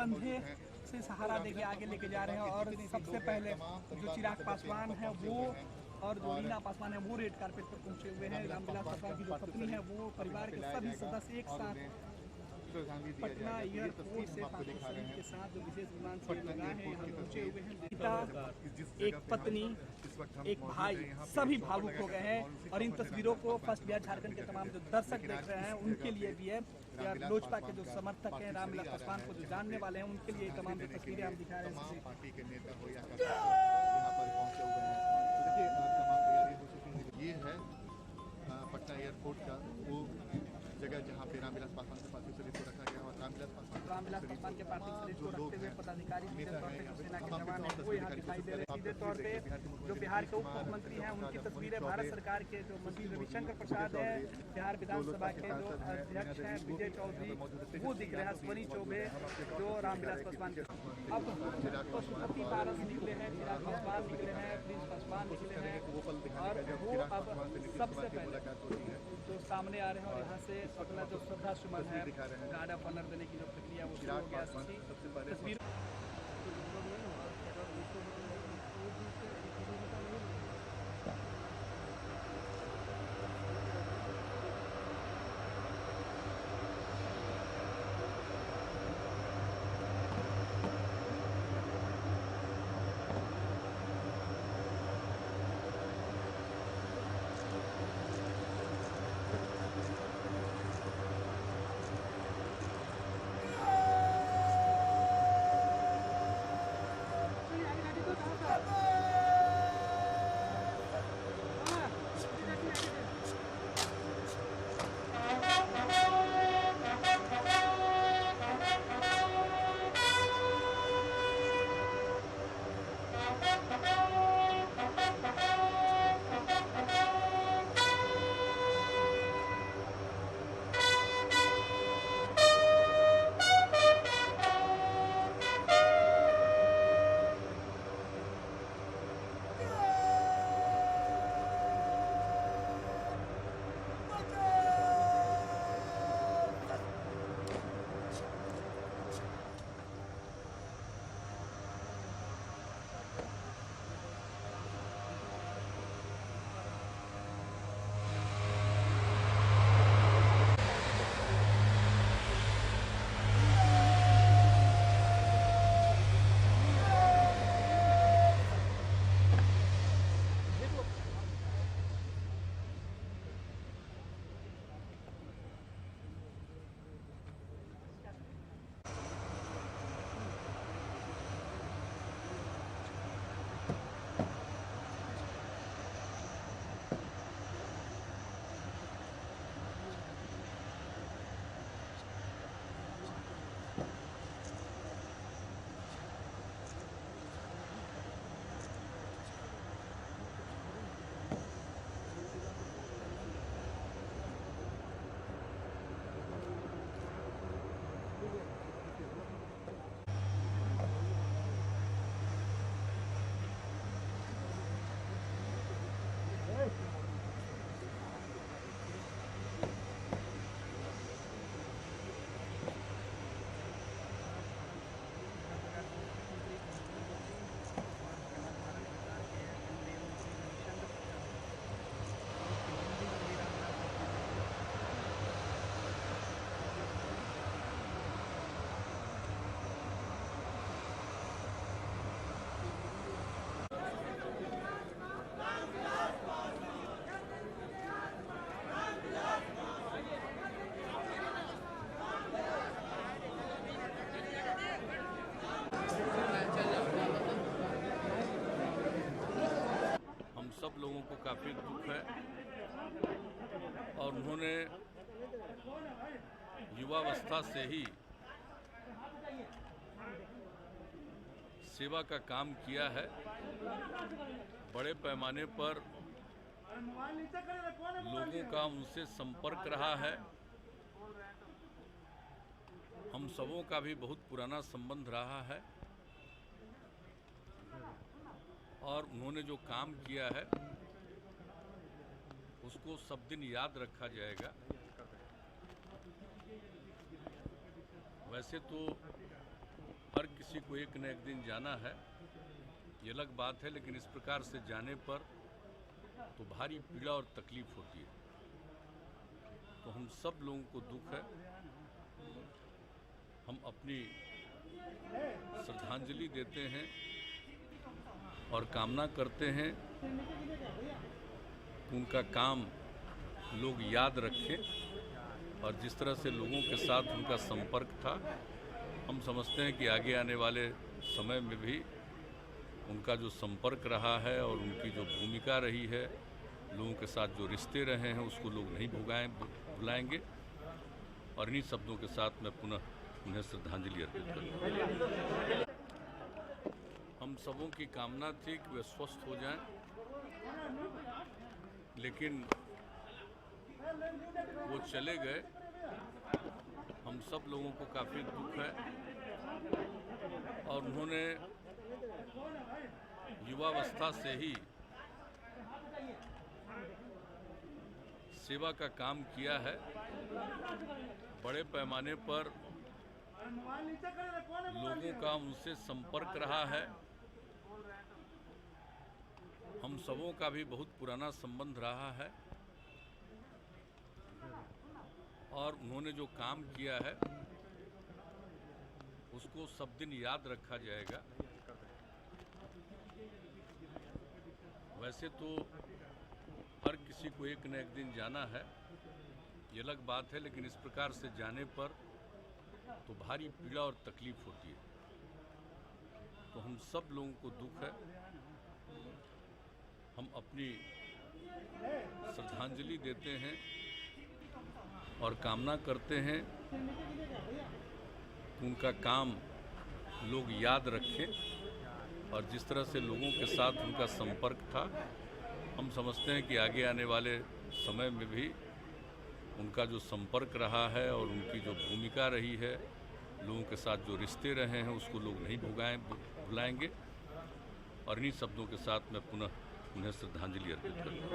कंधे से सहारा देके आगे लेके जा रहे हैं। और सबसे पहले जो चिराग पासवान है वो और जो रीना पासवान है वो रेड कारपेट पर पहुंचे हुए हैं। रामविलास पासवान की जो पत्नी है वो परिवार के सभी सदस्य एक साथ पटना एयरपोर्ट से पार्थिव शरीर के साथ जो विशेष विमान से लगा है यहाँ पहुंचे हुए हैं। पिता, एक पत्नी, एक भाई, सभी भावुक हो गए हैं। और इन तस्वीरों को फर्स्ट बिहार झारखंड के तमाम जो दर्शक देख रहे हैं उनके लिए भी है, या लोजपा के जो समर्थक हैं, रामविलास पासवान को जो जानने वाले हैं, उनके लिए तमाम जो तस्वीरें हम दिखा रहे हैं। पार्टी के नेता हो या यहाँ पर पहुंचे हुए हैं। तो देखिए तमाम तैयारी हो चुकी है। ये है पटना एयरपोर्ट का वो जगह जहाँ पे रामविलास पासवान के पार्थिव शरीर को रखा गया और रामविलास पासवान के पार्थिव शरीर को रखते हुए पदाधिकारी सीधे तौर पे सेना के जवान हैं वो यहाँ दिखाई दे रहे हैं। सीधे तौर पे जो बिहार के उप मुख्यमंत्री हैं उनकी तस्वीरें, भारत सरकार के जो मंत्री रविशंकर प्रसाद है, बिहार विधानसभा के जो अध्यक्ष हैं विजय चौधरी वो दिख रहे हैं, अश्वनी चौबे जो रामविलास पासवान के। अब पशुपति पारस निकले हैं, चिराग पासवान निकले हैं, प्रिंस पासवान निकले हैं और वो अब सबसे पहले जो सामने आ रहे हैं और यहाँ से अपना जो श्रद्धा सुमन है गार्ड ऑफ ऑनर देने की जो प्रक्रिया वो शुरू हो गया। तस्वीर सब लोगों को काफ़ी दुख है और उन्होंने युवावस्था से ही सेवा का काम किया है। बड़े पैमाने पर लोगों का उनसे संपर्क रहा है। हम सबों का भी बहुत पुराना संबंध रहा है और उन्होंने जो काम किया है उसको सब दिन याद रखा जाएगा। वैसे तो हर किसी को एक न एक दिन जाना है, ये अलग बात है, लेकिन इस प्रकार से जाने पर तो भारी पीड़ा और तकलीफ होती है। तो हम सब लोगों को दुख है। हम अपनी श्रद्धांजलि देते हैं और कामना करते हैं कि उनका काम लोग याद रखें और जिस तरह से लोगों के साथ उनका संपर्क था, हम समझते हैं कि आगे आने वाले समय में भी उनका जो संपर्क रहा है और उनकी जो भूमिका रही है, लोगों के साथ जो रिश्ते रहे हैं, उसको लोग नहीं भुलाएंगे। और इन्हीं शब्दों के साथ मैं पुनः उन्हें श्रद्धांजलि अर्पित करूँगा। हम सबों की कामना थी कि वे स्वस्थ हो जाएं, लेकिन वो चले गए। हम सब लोगों को काफ़ी दुख है और उन्होंने युवावस्था से ही सेवा का काम किया है। बड़े पैमाने पर लोगों का उनसे संपर्क रहा है। हम सबों का भी बहुत पुराना संबंध रहा है और उन्होंने जो काम किया है उसको सब दिन याद रखा जाएगा। वैसे तो हर किसी को एक न एक दिन जाना है, ये अलग बात है, लेकिन इस प्रकार से जाने पर तो भारी पीड़ा और तकलीफ होती है। तो हम सब लोगों को दुख है। हम अपनी श्रद्धांजलि देते हैं और कामना करते हैं कि उनका काम लोग याद रखें और जिस तरह से लोगों के साथ उनका संपर्क था, हम समझते हैं कि आगे आने वाले समय में भी उनका जो संपर्क रहा है और उनकी जो भूमिका रही है, लोगों के साथ जो रिश्ते रहे हैं, उसको लोग नहीं भुलाएंगे। और इन्हीं शब्दों के साथ मैं पुनः उन्हें श्रद्धांजलि अर्पित करूँगा।